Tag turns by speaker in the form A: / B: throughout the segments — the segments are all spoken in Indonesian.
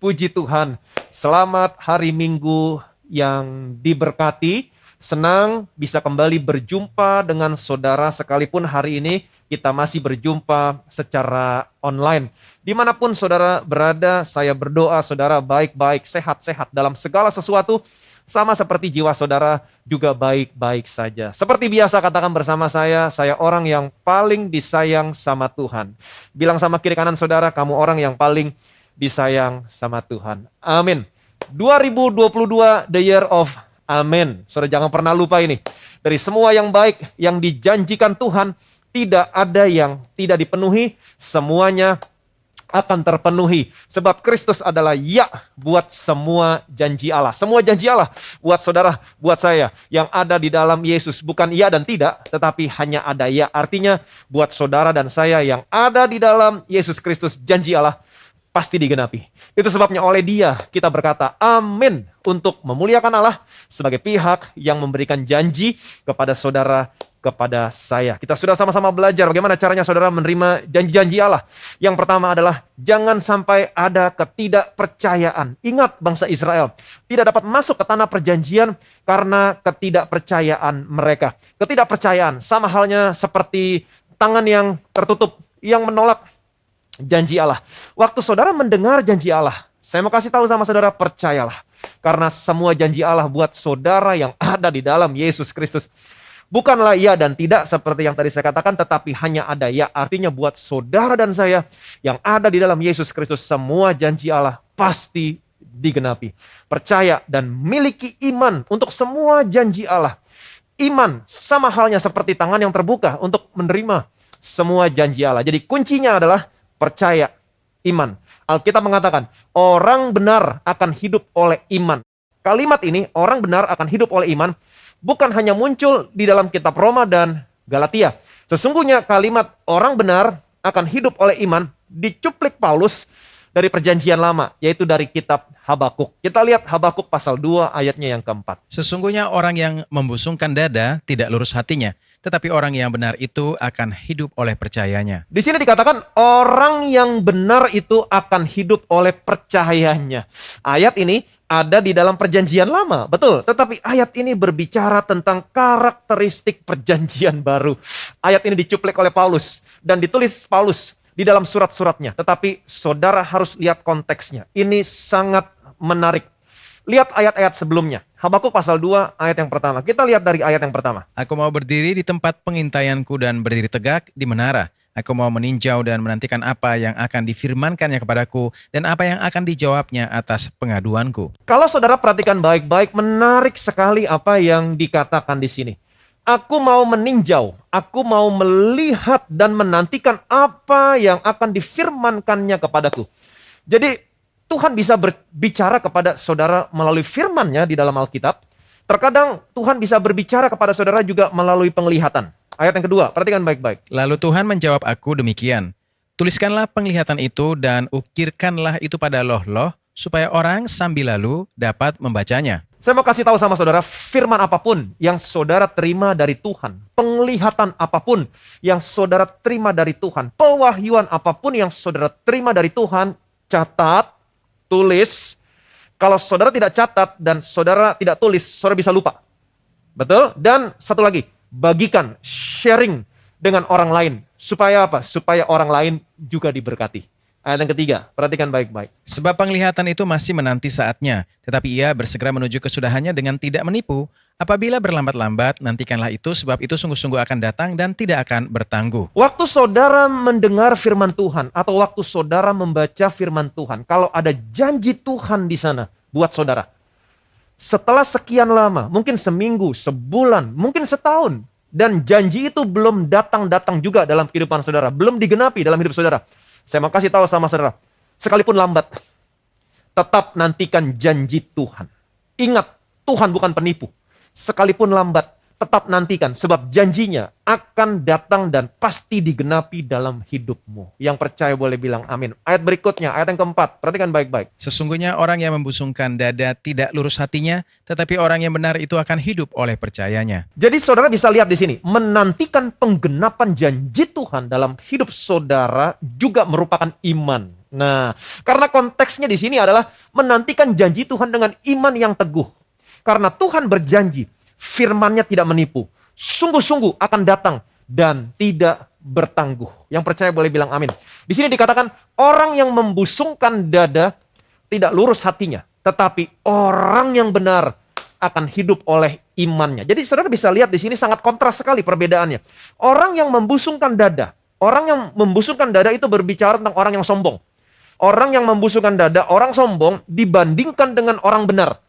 A: Puji Tuhan, selamat hari Minggu yang diberkati. Senang bisa kembali berjumpa dengan saudara sekalipun hari ini kita masih berjumpa secara online. Dimanapun saudara berada, saya berdoa saudara baik-baik, sehat-sehat dalam segala sesuatu. Sama seperti jiwa saudara juga baik-baik saja. Seperti biasa katakan bersama saya orang yang paling disayang sama Tuhan. Bilang sama kiri kanan saudara, kamu orang yang paling disayang sama Tuhan. Amin. 2022 the year of Amin. Saudara jangan pernah lupa ini. Dari semua yang baik yang dijanjikan Tuhan, tidak ada yang tidak dipenuhi, semuanya akan terpenuhi. Sebab Kristus adalah ya buat semua janji Allah. Semua janji Allah buat saudara, buat saya. Yang ada di dalam Yesus. Bukan ya dan tidak, tetapi hanya ada ya. Artinya buat saudara dan saya yang ada di dalam Yesus Kristus, janji Allah pasti digenapi. Itu sebabnya oleh Dia kita berkata amin untuk memuliakan Allah sebagai pihak yang memberikan janji kepada saudara, kepada saya. Kita sudah sama-sama belajar bagaimana caranya saudara menerima janji-janji Allah. Yang pertama adalah jangan sampai ada ketidakpercayaan. Ingat bangsa Israel tidak dapat masuk ke tanah perjanjian karena ketidakpercayaan mereka. Ketidakpercayaan sama halnya seperti tangan yang tertutup yang menolak janji Allah. Waktu saudara mendengar janji Allah, saya mau kasih tahu sama saudara, percayalah. Karena semua janji Allah buat saudara yang ada di dalam Yesus Kristus. Bukanlah ya dan tidak seperti yang tadi saya katakan, tetapi hanya ada ya. Artinya buat saudara dan saya yang ada di dalam Yesus Kristus, semua janji Allah pasti digenapi. Percaya dan miliki iman untuk semua janji Allah. Iman sama halnya seperti tangan yang terbuka untuk menerima semua janji Allah. Jadi kuncinya adalah percaya, iman. Alkitab mengatakan, orang benar akan hidup oleh iman. Kalimat ini, orang benar akan hidup oleh iman, bukan hanya muncul di dalam kitab Roma dan Galatia. Sesungguhnya kalimat orang benar akan hidup oleh iman dicuplik Paulus dari perjanjian lama, yaitu dari kitab Habakuk. Kita lihat Habakuk pasal 2 ayatnya yang keempat.
B: Sesungguhnya orang yang membusungkan dada tidak lurus hatinya, tetapi orang yang benar itu akan hidup oleh percayanya.
A: Di sini dikatakan orang yang benar itu akan hidup oleh percayanya. Ayat ini ada di dalam perjanjian lama, betul. Tetapi ayat ini berbicara tentang karakteristik perjanjian baru. Ayat ini dicuplik oleh Paulus dan ditulis Paulus di dalam surat-suratnya. Tetapi saudara harus lihat konteksnya. Ini sangat menarik. Lihat ayat-ayat sebelumnya. Habakuk pasal 2 ayat yang pertama. Kita lihat dari ayat yang pertama.
B: Aku mau berdiri di tempat pengintaianku dan berdiri tegak di menara. Aku mau meninjau dan menantikan apa yang akan difirmankannya kepadaku dan apa yang akan dijawabnya atas pengaduanku.
A: Kalau saudara perhatikan baik-baik, menarik sekali apa yang dikatakan di sini. Aku mau meninjau, aku mau melihat dan menantikan apa yang akan difirmankannya kepadaku. Jadi Tuhan bisa berbicara kepada saudara melalui firman-Nya di dalam Alkitab. Terkadang Tuhan bisa berbicara kepada saudara juga melalui penglihatan. Ayat yang kedua, perhatikan baik-baik.
B: Lalu Tuhan menjawab aku demikian, tuliskanlah penglihatan itu dan ukirkanlah itu pada loh-loh, supaya orang sambil lalu dapat membacanya.
A: Saya mau kasih tahu sama saudara, firman apapun yang saudara terima dari Tuhan, penglihatan apapun yang saudara terima dari Tuhan, pewahyuan apapun yang saudara terima dari Tuhan, catat, tulis. Kalau saudara tidak catat dan saudara tidak tulis, saudara bisa lupa. Betul? Dan satu lagi, bagikan, sharing dengan orang lain. Supaya apa? Supaya orang lain juga diberkati. Ayat yang ketiga, perhatikan baik-baik.
B: Sebab penglihatan itu masih menanti saatnya, tetapi ia bersegera menuju kesudahannya dengan tidak menipu. Apabila berlambat-lambat, nantikanlah itu, sebab itu sungguh-sungguh akan datang dan tidak akan bertangguh.
A: Waktu saudara mendengar firman Tuhan, atau waktu saudara membaca firman Tuhan, kalau ada janji Tuhan di sana buat saudara, setelah sekian lama, mungkin seminggu, sebulan, mungkin setahun, dan janji itu belum datang-datang juga dalam kehidupan saudara, belum digenapi dalam hidup saudara, saya mau kasih tahu sama saudara, sekalipun lambat, tetap nantikan janji Tuhan. Ingat, Tuhan bukan penipu. Sekalipun lambat, tetap nantikan. Sebab janjinya akan datang dan pasti digenapi dalam hidupmu. Yang percaya boleh bilang amin. Ayat berikutnya, ayat yang keempat. Perhatikan baik-baik.
B: Sesungguhnya orang yang membusungkan dada tidak lurus hatinya, tetapi orang yang benar itu akan hidup oleh percayanya.
A: Jadi saudara bisa lihat di sini, menantikan penggenapan janji Tuhan dalam hidup saudara juga merupakan iman. Nah, karena konteksnya di sini adalah menantikan janji Tuhan dengan iman yang teguh. Karena Tuhan berjanji, firman-Nya tidak menipu. Sungguh-sungguh akan datang dan tidak bertangguh. Yang percaya boleh bilang amin. Di sini dikatakan orang yang membusungkan dada tidak lurus hatinya, tetapi orang yang benar akan hidup oleh imannya. Jadi saudara bisa lihat di sini sangat kontras sekali perbedaannya. Orang yang membusungkan dada, orang yang membusungkan dada itu berbicara tentang orang yang sombong. Orang yang membusungkan dada, orang sombong dibandingkan dengan orang benar.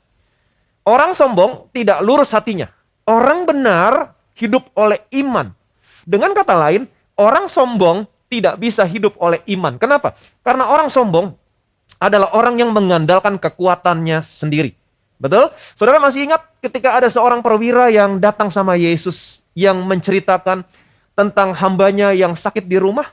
A: Orang sombong tidak lurus hatinya. Orang benar hidup oleh iman. Dengan kata lain, orang sombong tidak bisa hidup oleh iman. Kenapa? Karena orang sombong adalah orang yang mengandalkan kekuatannya sendiri. Betul? Saudara masih ingat ketika ada seorang perwira yang datang sama Yesus yang menceritakan tentang hambanya yang sakit di rumah?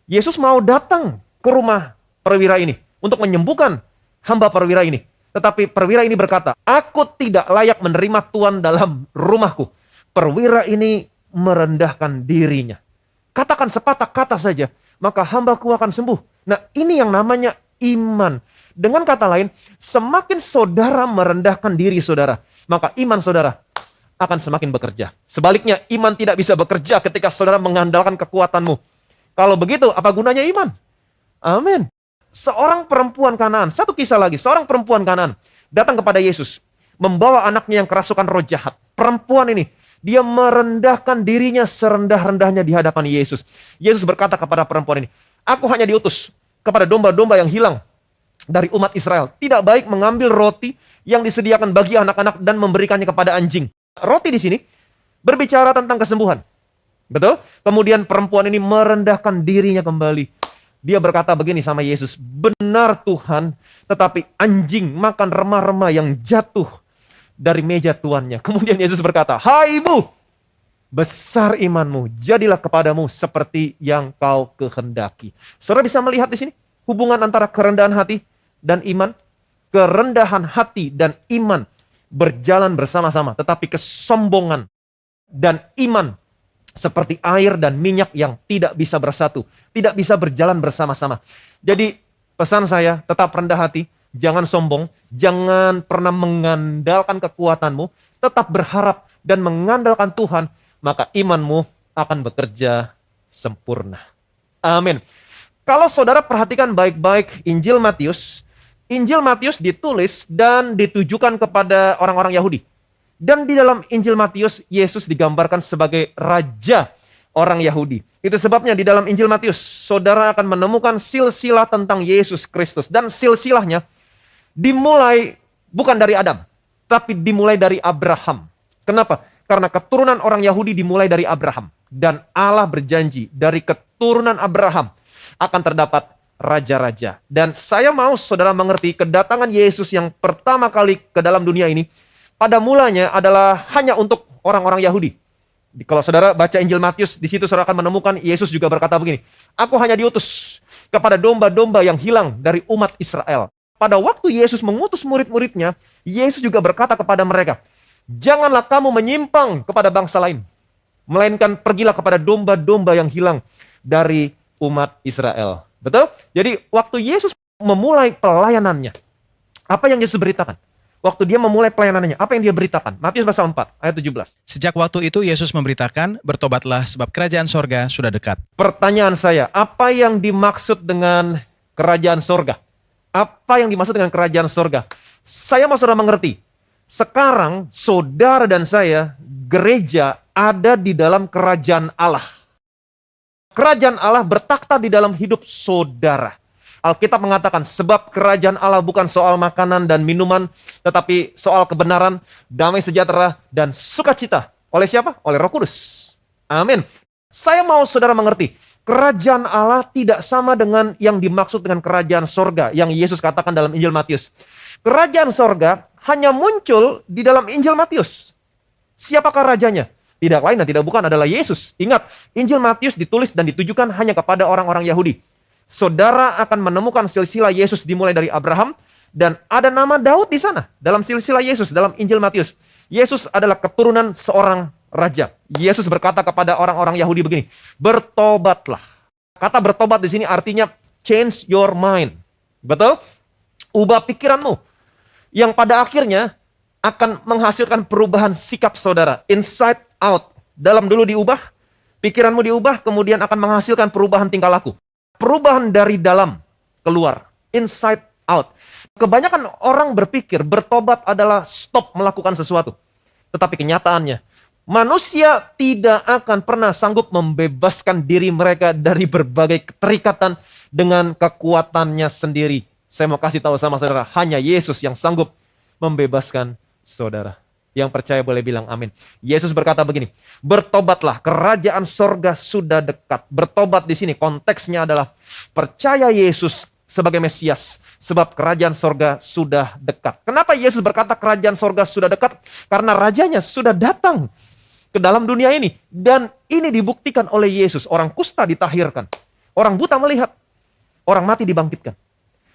A: Yesus mau datang ke rumah perwira ini untuk menyembuhkan hamba perwira ini. Tetapi perwira ini berkata, aku tidak layak menerima Tuhan dalam rumahku. Perwira ini merendahkan dirinya. Katakan sepatah kata saja, maka hambaku akan sembuh. Nah, ini yang namanya iman. Dengan kata lain, semakin saudara merendahkan diri saudara, maka iman saudara akan semakin bekerja. Sebaliknya, iman tidak bisa bekerja ketika saudara mengandalkan kekuatanmu. Kalau begitu, apa gunanya iman? Amin. Seorang perempuan Kanaan, satu kisah lagi, seorang perempuan Kanaan datang kepada Yesus, membawa anaknya yang kerasukan roh jahat. Perempuan ini, dia merendahkan dirinya serendah-rendahnya di hadapan Yesus. Yesus berkata kepada perempuan ini, aku hanya diutus kepada domba-domba yang hilang dari umat Israel. Tidak baik mengambil roti yang disediakan bagi anak-anak dan memberikannya kepada anjing. Roti di sini berbicara tentang kesembuhan. Betul? Kemudian perempuan ini merendahkan dirinya kembali. Dia berkata begini sama Yesus, benar Tuhan, tetapi anjing makan remah-remah yang jatuh dari meja tuannya. Kemudian Yesus berkata, hai ibu, besar imanmu, jadilah kepadamu seperti yang kau kehendaki. Saudara bisa melihat di sini hubungan antara kerendahan hati dan iman. Kerendahan hati dan iman berjalan bersama-sama, tetapi kesombongan dan iman seperti air dan minyak yang tidak bisa bersatu, tidak bisa berjalan bersama-sama. Jadi pesan saya, tetap rendah hati, jangan sombong, jangan pernah mengandalkan kekuatanmu, tetap berharap dan mengandalkan Tuhan, maka imanmu akan bekerja sempurna. Amin. Kalau saudara perhatikan baik-baik Injil Matius ditulis dan ditujukan kepada orang-orang Yahudi. Dan di dalam Injil Matius, Yesus digambarkan sebagai raja orang Yahudi. Itu sebabnya di dalam Injil Matius, saudara akan menemukan silsilah tentang Yesus Kristus. Dan silsilahnya dimulai bukan dari Adam, tapi dimulai dari Abraham. Kenapa? Karena keturunan orang Yahudi dimulai dari Abraham. Dan Allah berjanji dari keturunan Abraham akan terdapat raja-raja. Dan saya mau saudara mengerti kedatangan Yesus yang pertama kali ke dalam dunia ini, pada mulanya adalah hanya untuk orang-orang Yahudi. Kalau saudara baca Injil Matius, di situ saudara akan menemukan Yesus juga berkata begini, aku hanya diutus kepada domba-domba yang hilang dari umat Israel. Pada waktu Yesus mengutus murid-muridnya, Yesus juga berkata kepada mereka, janganlah kamu menyimpang kepada bangsa lain, melainkan pergilah kepada domba-domba yang hilang dari umat Israel. Betul? Jadi waktu Yesus memulai pelayanannya, apa yang Yesus beritakan? Waktu dia memulai pelayanannya, apa yang dia beritakan? Matius pasal 4, ayat 17.
B: Sejak waktu itu Yesus memberitakan, bertobatlah sebab kerajaan sorga sudah dekat.
A: Pertanyaan saya, apa yang dimaksud dengan kerajaan sorga? Apa yang dimaksud dengan kerajaan sorga? Saya mau saudara mengerti. Sekarang saudara dan saya, gereja ada di dalam kerajaan Allah. Kerajaan Allah bertakhta di dalam hidup saudara. Alkitab mengatakan, sebab kerajaan Allah bukan soal makanan dan minuman, tetapi soal kebenaran, damai sejahtera, dan sukacita. Oleh siapa? Oleh Roh Kudus. Amin. Saya mau saudara mengerti, kerajaan Allah tidak sama dengan yang dimaksud dengan kerajaan sorga, yang Yesus katakan dalam Injil Matius. Kerajaan sorga hanya muncul di dalam Injil Matius. Siapakah rajanya? Tidak lain dan tidak bukan adalah Yesus. Ingat, Injil Matius ditulis dan ditujukan hanya kepada orang-orang Yahudi. Saudara akan menemukan silsilah Yesus dimulai dari Abraham dan ada nama Daud di sana dalam silsilah Yesus dalam Injil Matius. Yesus adalah keturunan seorang raja. Yesus berkata kepada orang-orang Yahudi begini, bertobatlah. Kata bertobat di sini artinya Change your mind. Betul? Ubah pikiranmu. Yang pada akhirnya akan menghasilkan perubahan sikap saudara. Inside out. Dalam dulu diubah, pikiranmu diubah, kemudian akan menghasilkan perubahan tingkah laku. Perubahan dari dalam keluar. Inside out. Kebanyakan orang berpikir bertobat adalah stop melakukan sesuatu. Tetapi kenyataannya, manusia tidak akan pernah sanggup membebaskan diri mereka dari berbagai keterikatan dengan kekuatannya sendiri. Saya mau kasih tahu sama saudara, hanya Yesus yang sanggup membebaskan saudara. Yang percaya boleh bilang amin. Yesus berkata begini, bertobatlah, kerajaan sorga sudah dekat. Bertobat di sini konteksnya adalah percaya Yesus sebagai Mesias, sebab kerajaan sorga sudah dekat. Kenapa Yesus berkata kerajaan sorga sudah dekat? Karena rajanya sudah datang ke dalam dunia ini. Dan ini dibuktikan oleh Yesus. Orang kusta ditahirkan, orang buta melihat, orang mati dibangkitkan.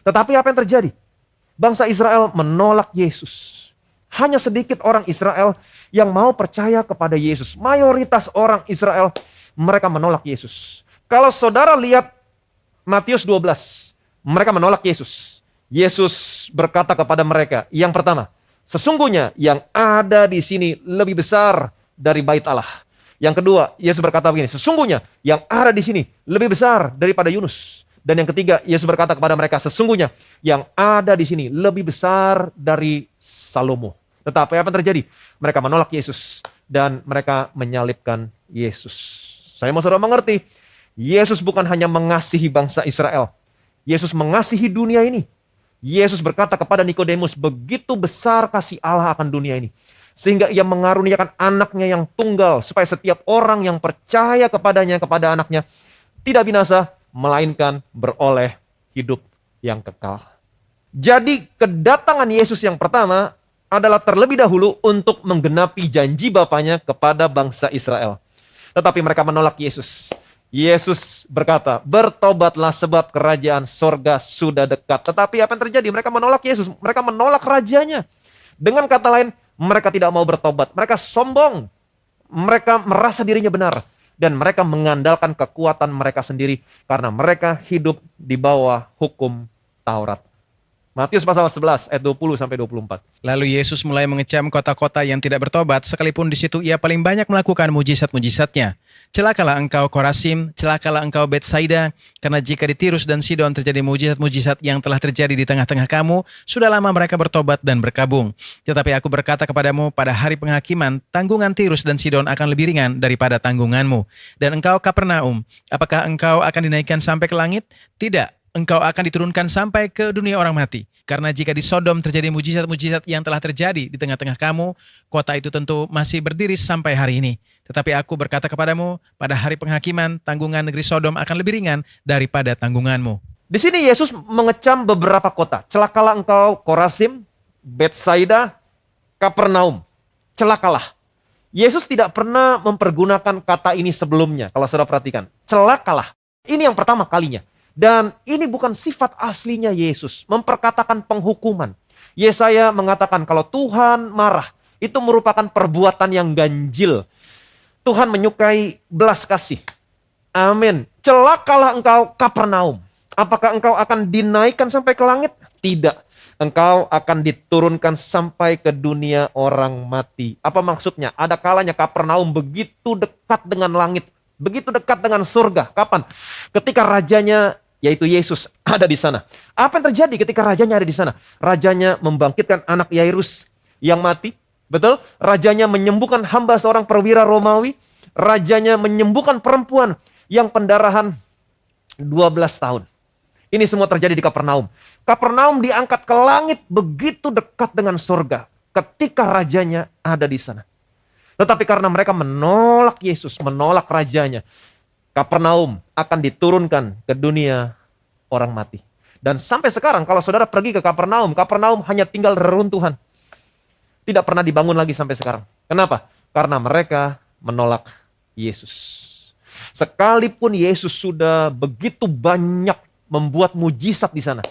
A: Tetapi apa yang terjadi? Bangsa Israel menolak Yesus. Hanya sedikit orang Israel yang mau percaya kepada Yesus. Mayoritas orang Israel, mereka menolak Yesus. Kalau saudara lihat Matius 12, mereka menolak Yesus. Yesus berkata kepada mereka, yang pertama, sesungguhnya yang ada di sini lebih besar dari bait Allah. Yang kedua, Yesus berkata begini, sesungguhnya yang ada di sini lebih besar daripada Yunus. Dan yang ketiga, Yesus berkata kepada mereka, sesungguhnya yang ada di sini lebih besar dari Salomo. Tetapi apa yang terjadi? Mereka menolak Yesus dan mereka menyalibkan Yesus. Saya mau saudara mengerti, Yesus bukan hanya mengasihi bangsa Israel. Yesus mengasihi dunia ini. Yesus berkata kepada Nikodemus, begitu besar kasih Allah akan dunia ini. Sehingga ia mengaruniakan anaknya yang tunggal, supaya setiap orang yang percaya kepadanya, kepada anaknya, tidak binasa, melainkan beroleh hidup yang kekal. Jadi kedatangan Yesus yang pertama adalah terlebih dahulu untuk menggenapi janji Bapaknya kepada bangsa Israel. Tetapi mereka menolak Yesus. Yesus berkata, bertobatlah sebab kerajaan sorga sudah dekat. Tetapi apa yang terjadi? Mereka menolak Yesus. Mereka menolak rajanya. Dengan kata lain, mereka tidak mau bertobat. Mereka sombong. Mereka merasa dirinya benar. Dan mereka mengandalkan kekuatan mereka sendiri. Karena mereka hidup di bawah hukum Taurat. Matius pasal 11 ayat 20-24.
B: Lalu Yesus mulai mengecam kota-kota yang tidak bertobat, sekalipun di situ ia paling banyak melakukan mujizat-mujizatnya. Celakalah engkau Korasim, celakalah engkau Betsaida, karena jika di Tirus dan Sidon terjadi mujizat-mujizat yang telah terjadi di tengah-tengah kamu, sudah lama mereka bertobat dan berkabung. Tetapi aku berkata kepadamu, pada hari penghakiman, tanggungan Tirus dan Sidon akan lebih ringan daripada tanggunganmu. Dan engkau Kapernaum, apakah engkau akan dinaikkan sampai ke langit? Tidak. Engkau akan diturunkan sampai ke dunia orang mati. Karena jika di Sodom terjadi mujizat-mujizat yang telah terjadi di tengah-tengah kamu, kota itu tentu masih berdiri sampai hari ini. Tetapi aku berkata kepadamu, pada hari penghakiman, tanggungan negeri Sodom akan lebih ringan daripada tanggunganmu.
A: Di sini Yesus mengecam beberapa kota. Celakalah engkau Korasim, Betsaida, Kapernaum. Celakalah. Yesus tidak pernah mempergunakan kata ini sebelumnya. Kalau saudara perhatikan. Celakalah. Ini yang pertama kalinya. Dan ini bukan sifat aslinya Yesus, memperkatakan penghukuman. Yesaya mengatakan kalau Tuhan marah, itu merupakan perbuatan yang ganjil. Tuhan menyukai belas kasih. Amin. Celakalah engkau Kapernaum. Apakah engkau akan dinaikkan sampai ke langit? Tidak. Engkau akan diturunkan sampai ke dunia orang mati. Apa maksudnya? Ada kalanya Kapernaum begitu dekat dengan langit. Begitu dekat dengan surga. Kapan? Ketika rajanya, yaitu Yesus, ada di sana. Apa yang terjadi ketika rajanya ada di sana? Rajanya membangkitkan anak Yairus yang mati. Betul? Rajanya menyembuhkan hamba seorang perwira Romawi. Rajanya menyembuhkan perempuan yang pendarahan 12 tahun. Ini semua terjadi di Kapernaum. Kapernaum diangkat ke langit begitu dekat dengan surga. Ketika rajanya ada di sana. Tetapi karena mereka menolak Yesus, menolak rajanya, Kapernaum akan diturunkan ke dunia orang mati. Dan sampai sekarang kalau saudara pergi ke Kapernaum, Kapernaum hanya tinggal reruntuhan. Tidak pernah dibangun lagi sampai sekarang. Kenapa? Karena mereka menolak Yesus. Sekalipun Yesus sudah begitu banyak membuat mujizat di sana,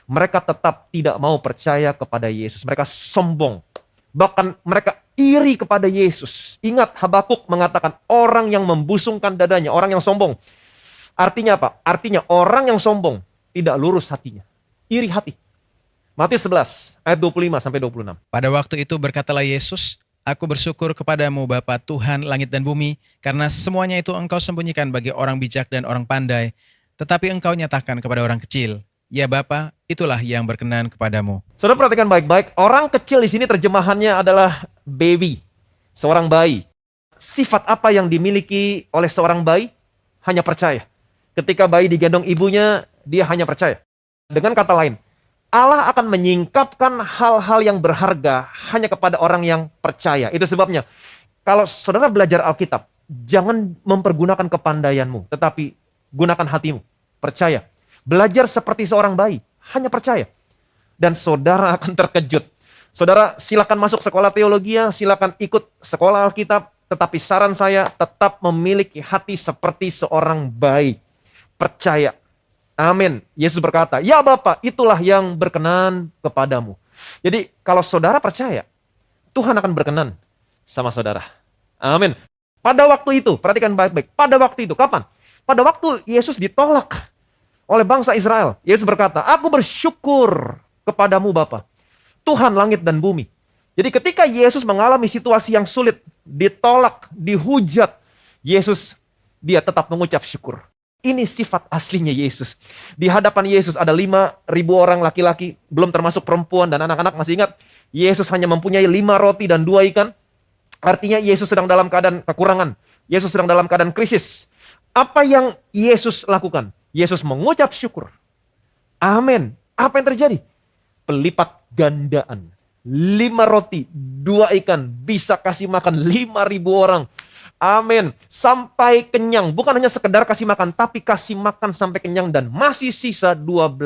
A: mereka tetap tidak mau percaya kepada Yesus. Mereka sombong. Bahkan mereka iri kepada Yesus. Ingat Habakuk mengatakan orang yang membusungkan dadanya, orang yang sombong. Artinya apa? Artinya orang yang sombong tidak lurus hatinya. Iri hati. Matius 11 ayat 25 sampai 26.
B: Pada waktu itu berkatalah Yesus, Aku bersyukur kepadamu Bapa Tuhan langit dan bumi, karena semuanya itu engkau sembunyikan bagi orang bijak dan orang pandai, tetapi engkau nyatakan kepada orang kecil. Ya Bapa, itulah yang berkenan kepadamu.
A: Saudara perhatikan baik-baik, orang kecil di sini terjemahannya adalah baby, seorang bayi. Sifat apa yang dimiliki oleh seorang bayi? Hanya percaya. Ketika bayi digendong ibunya, dia hanya percaya. Dengan kata lain, Allah akan menyingkapkan hal-hal yang berharga hanya kepada orang yang percaya. Itu sebabnya, kalau saudara belajar Alkitab, jangan mempergunakan kepandaianmu, tetapi gunakan hatimu. Percaya. Belajar seperti seorang bayi, hanya percaya. Dan saudara akan terkejut. Saudara silakan masuk sekolah teologi, silakan ikut sekolah Alkitab, tetapi saran saya tetap memiliki hati seperti seorang bayi. Percaya. Amin. Yesus berkata, ya Bapa, itulah yang berkenan kepadamu. Jadi kalau saudara percaya, Tuhan akan berkenan sama saudara. Amin. Pada waktu itu, perhatikan baik-baik. Pada waktu itu, kapan? Pada waktu Yesus ditolak oleh bangsa Israel. Yesus berkata, aku bersyukur kepadamu Bapa, Tuhan langit dan bumi. Jadi ketika Yesus mengalami situasi yang sulit, ditolak, dihujat, dia tetap mengucap syukur. Ini sifat aslinya Yesus. Di hadapan Yesus ada 5.000 orang laki-laki, belum termasuk perempuan dan anak-anak. Masih ingat? Yesus hanya mempunyai 5 roti dan 2 ikan. Artinya Yesus sedang dalam keadaan kekurangan. Yesus sedang dalam keadaan krisis. Apa yang Yesus lakukan? Yesus mengucap syukur. Amin. Apa yang terjadi? Pelipat gandaan. 5 roti, 2 ikan bisa kasih makan 5.000 orang. Amin. Sampai kenyang. Bukan hanya sekedar kasih makan, tapi kasih makan sampai kenyang dan masih sisa 12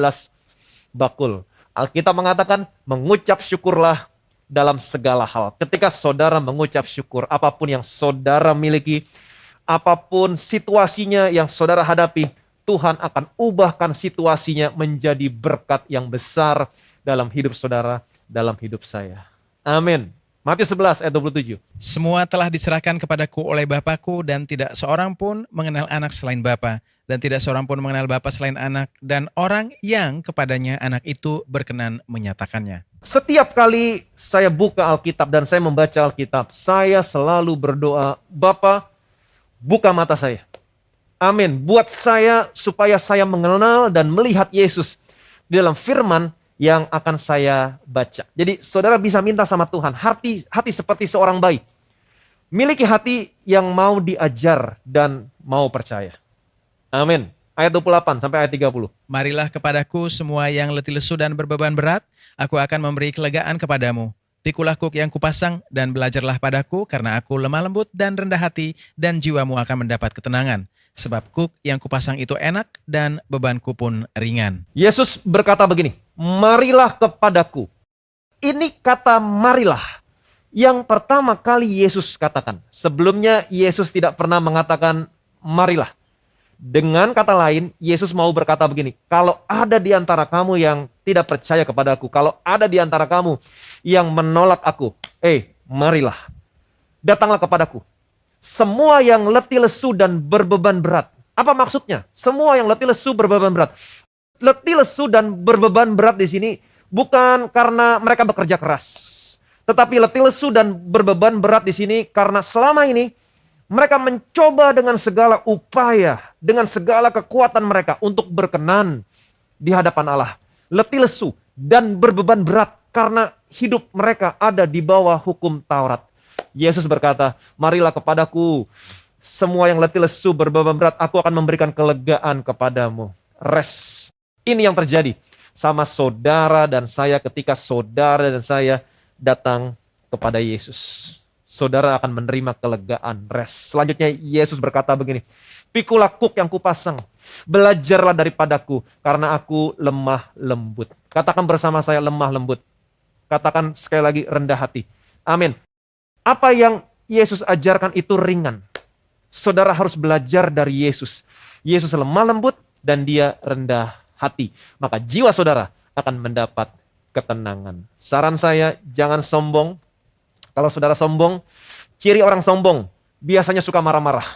A: bakul. Alkitab mengatakan, mengucap syukurlah dalam segala hal. Ketika saudara mengucap syukur, apapun yang saudara miliki, apapun situasinya yang saudara hadapi, Tuhan akan ubahkan situasinya menjadi berkat yang besar dalam hidup saudara, dalam hidup saya. Amin. Matius 11 ayat 27.
B: Semua telah diserahkan kepadaku oleh Bapakku, dan tidak seorang pun mengenal anak selain Bapa, dan tidak seorang pun mengenal Bapa selain anak, dan orang yang kepadanya anak itu berkenan menyatakannya.
A: Setiap kali saya buka Alkitab dan saya membaca Alkitab, saya selalu berdoa, Bapa, buka mata saya. Amin. Buat saya supaya saya mengenal dan melihat Yesus di dalam firman yang akan saya baca. Jadi saudara bisa minta sama Tuhan, hati seperti seorang bayi. Miliki hati yang mau diajar dan mau percaya. Amin. Ayat 28 sampai ayat 30.
B: Marilah kepadaku semua yang letih lesu dan berbeban berat, aku akan memberi kelegaan kepadamu. Pikulah kuk yang kupasang dan belajarlah padaku, karena aku lemah lembut dan rendah hati, dan jiwamu akan mendapat ketenangan. Sebab kuk yang kupasang itu enak dan bebanku pun ringan.
A: Yesus berkata begini, marilah kepadaku. Ini kata marilah yang pertama kali Yesus katakan. Sebelumnya Yesus tidak pernah mengatakan marilah. Dengan kata lain, Yesus mau berkata begini, kalau ada di antara kamu yang tidak percaya kepadaku, kalau ada di antara kamu yang menolak aku, marilah, datanglah kepadaku. Semua yang letih lesu dan berbeban berat. Apa maksudnya? Semua yang letih lesu berbeban berat. Letih lesu dan berbeban berat di sini bukan karena mereka bekerja keras, tetapi letih lesu dan berbeban berat di sini karena selama ini mereka mencoba dengan segala upaya, dengan segala kekuatan mereka untuk berkenan di hadapan Allah. Letih lesu dan berbeban berat karena hidup mereka ada di bawah hukum Taurat. Yesus berkata, marilah kepadaku, semua yang letih lesu berbeban berat, aku akan memberikan kelegaan kepadamu. Rest. Ini yang terjadi sama saudara dan saya ketika saudara dan saya datang kepada Yesus. Saudara akan menerima kelegaan, rest. Selanjutnya Yesus berkata begini, pikulah kuk yang kupasang, belajarlah daripadaku, karena aku lemah lembut. Katakan bersama saya, lemah lembut. Katakan sekali lagi, rendah hati. Amin. Apa yang Yesus ajarkan itu ringan. Saudara harus belajar dari Yesus. Yesus lemah lembut dan dia rendah hati. Maka jiwa saudara akan mendapat ketenangan. Saran saya, jangan sombong. Kalau saudara sombong, ciri orang sombong biasanya suka marah-marah.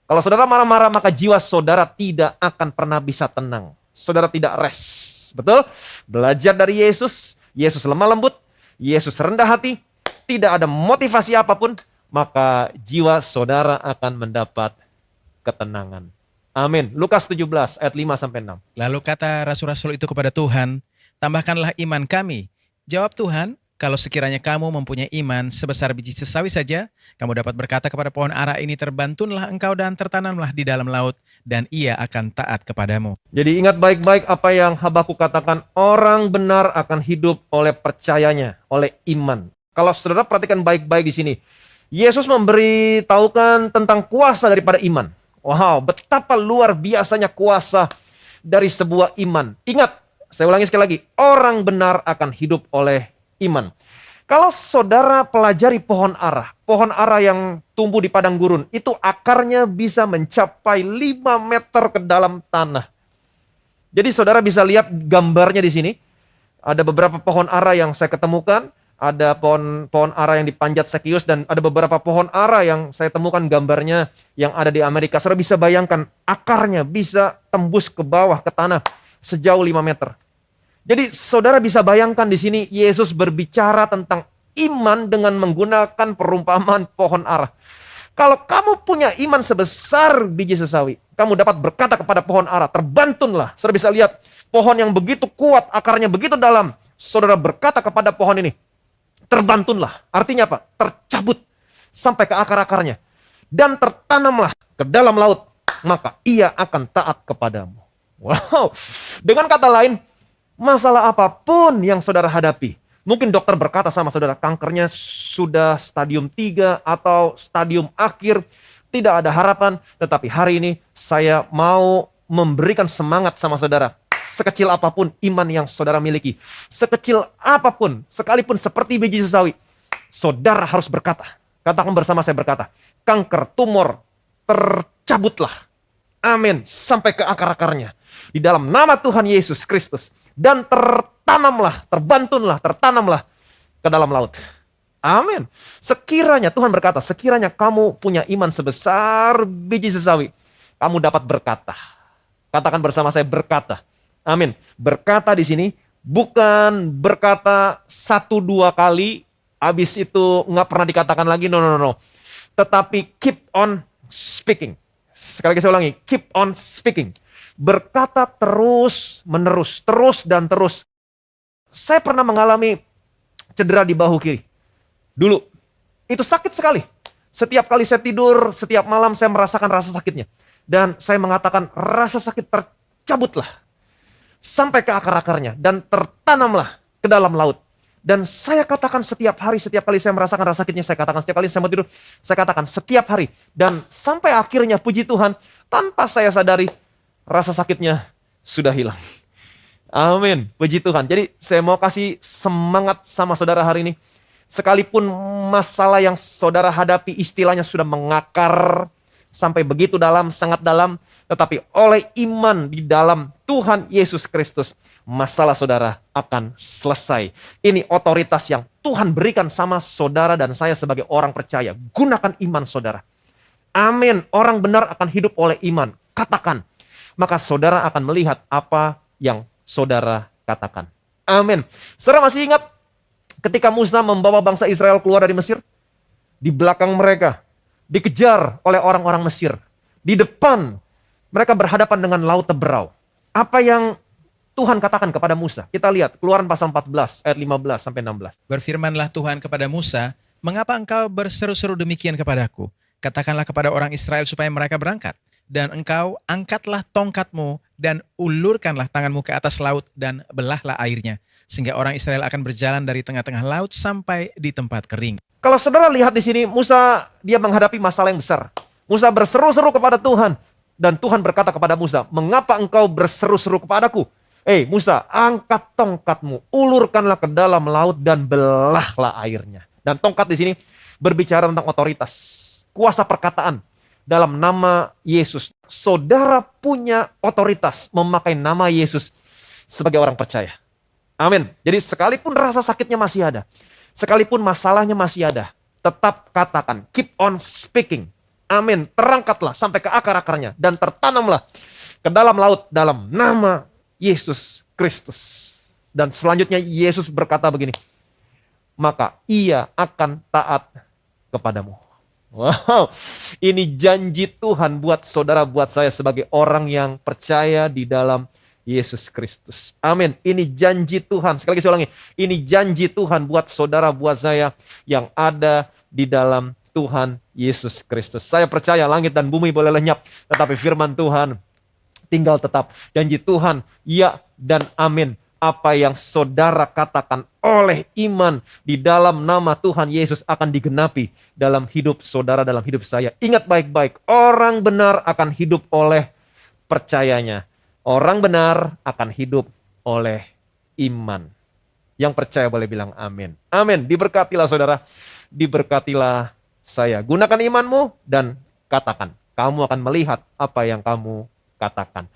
A: Kalau saudara marah-marah, maka jiwa saudara tidak akan pernah bisa tenang. Saudara tidak rest. Betul? Belajar dari Yesus. Yesus lemah lembut. Yesus rendah hati. Tidak ada motivasi apapun. Maka jiwa saudara akan mendapat ketenangan. Amin. Lukas 17 ayat 5-6.
B: Lalu kata rasul-rasul itu kepada Tuhan, tambahkanlah iman kami. Jawab Tuhan, kalau sekiranya kamu mempunyai iman sebesar biji sesawi saja, kamu dapat berkata kepada pohon ara ini, terbantunlah engkau dan tertanamlah di dalam laut, dan ia akan taat kepadamu.
A: Jadi ingat baik-baik apa yang Habakuk katakan, orang benar akan hidup oleh percayanya, oleh iman. Kalau saudara perhatikan baik-baik di sini, Yesus memberitahukan tentang kuasa daripada iman. Wow, betapa luar biasanya kuasa dari sebuah iman. Ingat, saya ulangi sekali lagi, orang benar akan hidup oleh iman. Kalau saudara pelajari pohon ara yang tumbuh di padang gurun, itu akarnya bisa mencapai 5 meter ke dalam tanah. Jadi saudara bisa lihat gambarnya di sini. Ada beberapa pohon ara yang saya ketemukan, ada pohon ara yang dipanjat Sekius, dan ada beberapa pohon ara yang saya temukan gambarnya yang ada di Amerika. Saudara bisa bayangkan akarnya bisa tembus ke bawah ke tanah sejauh 5 meter. Jadi saudara bisa bayangkan di sini Yesus berbicara tentang iman dengan menggunakan perumpamaan pohon ara. Kalau kamu punya iman sebesar biji sesawi, kamu dapat berkata kepada pohon ara, terbantunlah. Saudara bisa lihat pohon yang begitu kuat, akarnya begitu dalam. Saudara berkata kepada pohon ini, terbantunlah. Artinya apa? Tercabut sampai ke akar-akarnya. Dan tertanamlah ke dalam laut, maka ia akan taat kepadamu. Wow. Dengan kata lain, masalah apapun yang saudara hadapi, mungkin dokter berkata sama saudara, kankernya sudah stadium 3 atau stadium akhir, tidak ada harapan, tetapi hari ini saya mau memberikan semangat sama saudara. Sekecil apapun iman yang saudara miliki, sekecil apapun, sekalipun seperti biji sesawi, saudara harus berkata, katakan bersama saya, berkata, kanker, tumor, tercabutlah. Amin. Sampai ke akar-akarnya. Di dalam nama Tuhan Yesus Kristus. Dan tertanamlah, terbantunlah, tertanamlah ke dalam laut. Amin. Sekiranya, Tuhan berkata, sekiranya kamu punya iman sebesar biji sesawi, kamu dapat berkata. Katakan bersama saya, berkata. Amin. Berkata di sini bukan berkata 1-2 kali, habis itu nggak pernah dikatakan lagi, no. Tetapi keep on speaking. Sekali lagi saya ulangi, keep on speaking. Berkata terus menerus, terus dan terus. Saya pernah mengalami cedera di bahu kiri. Dulu, itu sakit sekali. Setiap kali saya tidur, setiap malam saya merasakan rasa sakitnya. Dan saya mengatakan rasa sakit tercabutlah sampai ke akar-akarnya dan tertanamlah ke dalam laut. Dan saya katakan setiap hari, setiap kali saya merasakan rasa sakitnya, saya katakan setiap kali saya mau tidur, saya katakan setiap hari. Dan sampai akhirnya puji Tuhan, tanpa saya sadari, rasa sakitnya sudah hilang. Amin, puji Tuhan. Jadi saya mau kasih semangat sama saudara hari ini. Sekalipun masalah yang saudara hadapi istilahnya sudah mengakar sampai begitu dalam, sangat dalam, tetapi oleh iman di dalam Tuhan Yesus Kristus, masalah saudara akan selesai. Ini otoritas yang Tuhan berikan sama saudara dan saya sebagai orang percaya. Gunakan iman saudara. Amin. Orang benar akan hidup oleh iman. Katakan. Maka saudara akan melihat apa yang saudara katakan. Amin. Saudara masih ingat ketika Musa membawa bangsa Israel keluar dari Mesir? Di belakang mereka dikejar oleh orang-orang Mesir. Di depan mereka berhadapan dengan laut Teberau. Apa yang Tuhan katakan kepada Musa? Kita lihat Keluaran pasal 14 ayat 15 sampai 16.
B: Berfirmanlah Tuhan kepada Musa, mengapa engkau berseru-seru demikian kepadaku? Katakanlah kepada orang Israel supaya mereka berangkat. Dan engkau angkatlah tongkatmu dan ulurkanlah tanganmu ke atas laut dan belahlah airnya. Sehingga orang Israel akan berjalan dari tengah-tengah laut sampai di tempat kering.
A: Kalau saudara lihat di sini, Musa dia menghadapi masalah yang besar. Musa berseru-seru kepada Tuhan. Dan Tuhan berkata kepada Musa, mengapa engkau berseru-seru kepadaku? Musa, angkat tongkatmu, ulurkanlah ke dalam laut dan belahlah airnya. Dan tongkat di sini berbicara tentang otoritas, kuasa perkataan dalam nama Yesus. Saudara punya otoritas memakai nama Yesus sebagai orang percaya. Amin. Jadi sekalipun rasa sakitnya masih ada, sekalipun masalahnya masih ada, tetap katakan, keep on speaking. Amin. Terangkatlah sampai ke akar-akarnya dan tertanamlah ke dalam laut dalam nama Yesus Kristus. Dan selanjutnya Yesus berkata begini, maka ia akan taat kepadamu. Wow, ini janji Tuhan buat saudara, buat saya sebagai orang yang percaya di dalam Yesus Kristus. Amin. Ini janji Tuhan. Sekali lagi saya ulangi. Ini janji Tuhan buat saudara, buat saya yang ada di dalam Tuhan Yesus Kristus. Saya percaya langit dan bumi boleh lenyap, tetapi firman Tuhan tinggal tetap. Janji Tuhan, ya dan amin. Apa yang saudara katakan oleh iman di dalam nama Tuhan Yesus akan digenapi dalam hidup saudara, dalam hidup saya. Ingat baik-baik, orang benar akan hidup oleh percayanya. Orang benar akan hidup oleh iman. Yang percaya boleh bilang amin. Amin. Diberkatilah saudara, diberkatilah saya. Gunakan imanmu dan katakan. Kamu akan melihat apa yang kamu katakan.